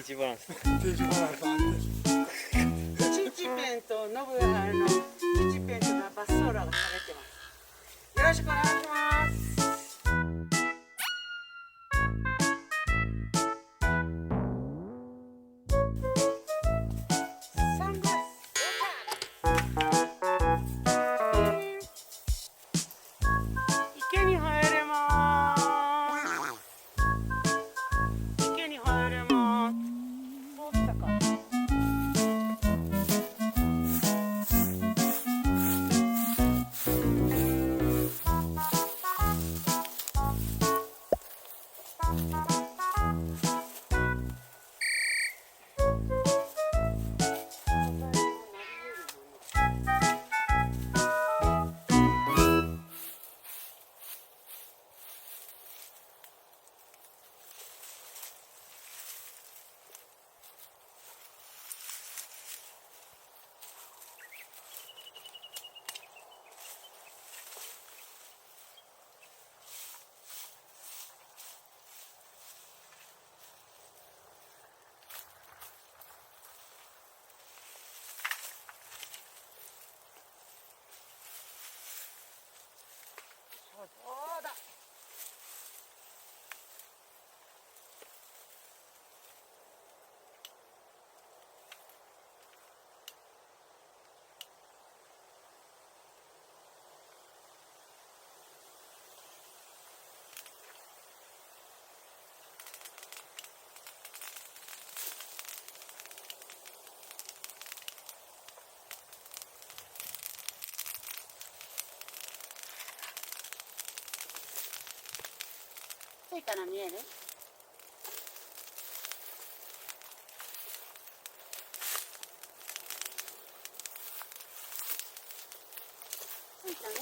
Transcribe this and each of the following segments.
TH バランス。TH バランス安定してチペンとノブチペンとバスソーラが喋ってます。よろしくお願いします。サングラス池に入れます。池に入れます。そうきたか。そうだ。ついたの見える？ついたね。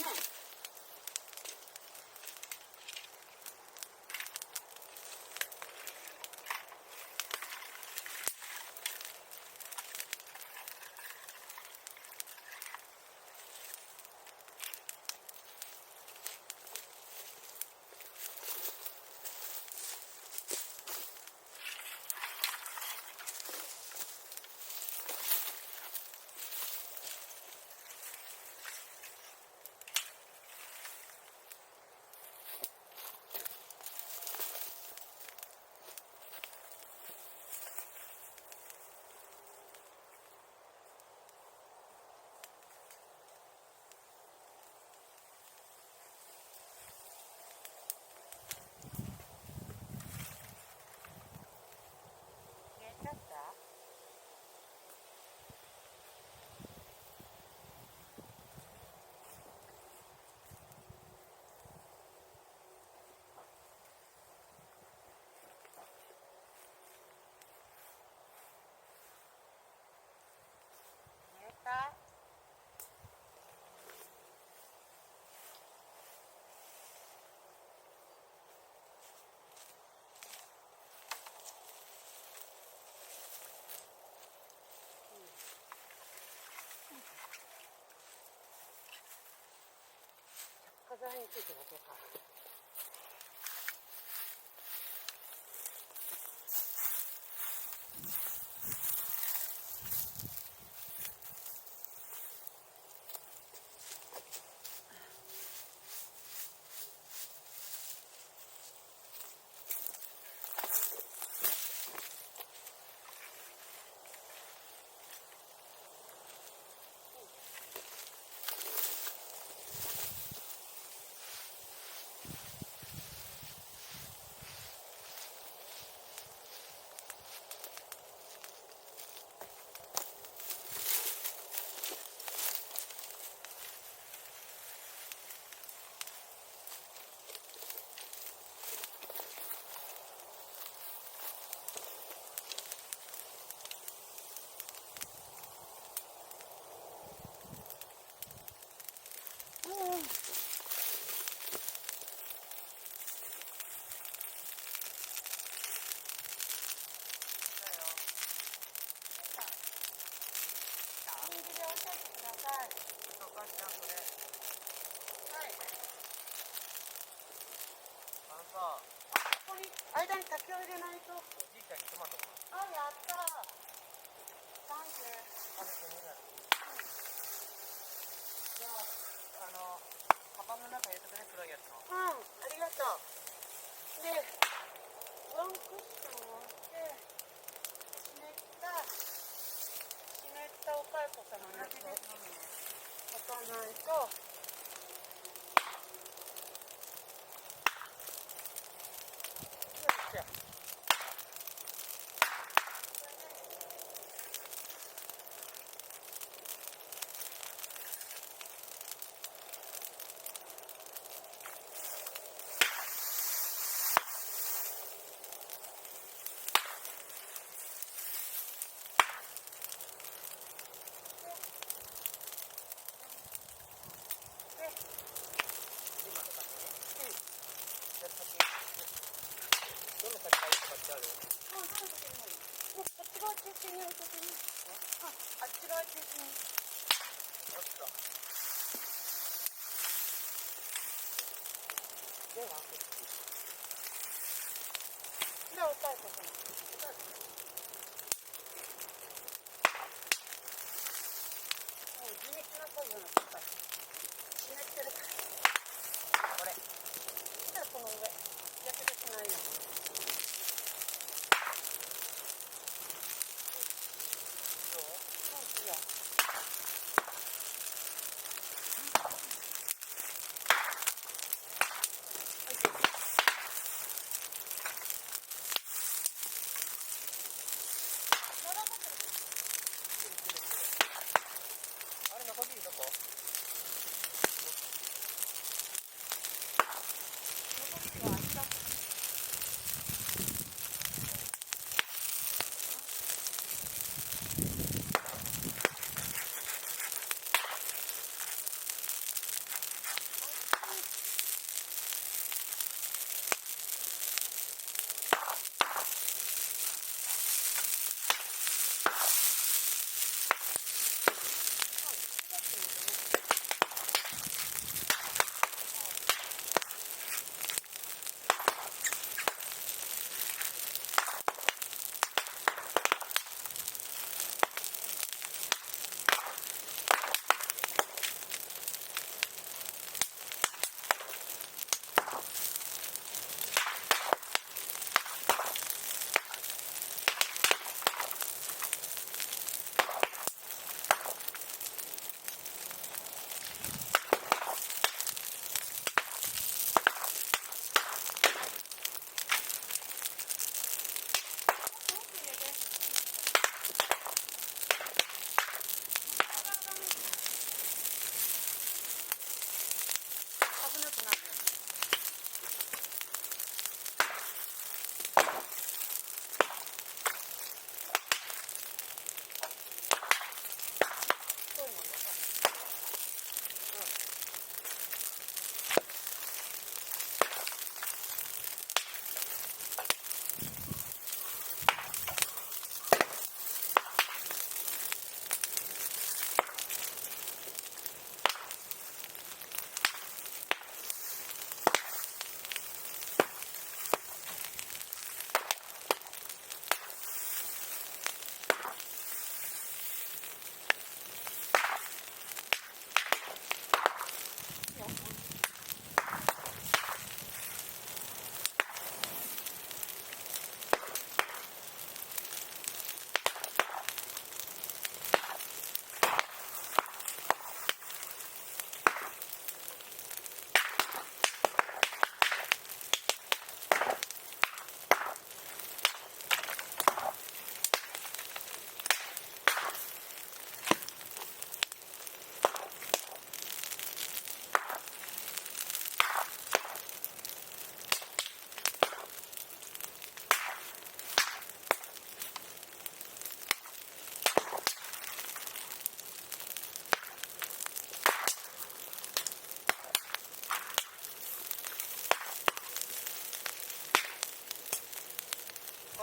火山についてだけか。ここに間に竹を入れないと。おじいちゃんにトマトもあ、やったー。サンキュー。食べてみる。じゃあ、カバンの中入れてくれ、黒いやつの。うん、ありがとう。で、ワンクッションを置いて、湿ったお蚕様のやつを置かないと。よいしょ。今とかね。じゃあ先、どの先がいいとかってある？あ、なんだけど、こっち側中心にやるときに、あっち側中心に。よっと。では、で、お蚕様。もう地道な作業になってた。湿ってるから。これ。じゃあこの上、やけどしないように。どう？いいよ。あれ、残りどこ？残りは明日。危なくなるよ。そういうのとか。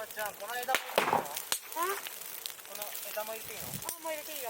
ばあちゃん、この枝も入れていいの？あ、この枝も入れていいの？もう入れていいよ。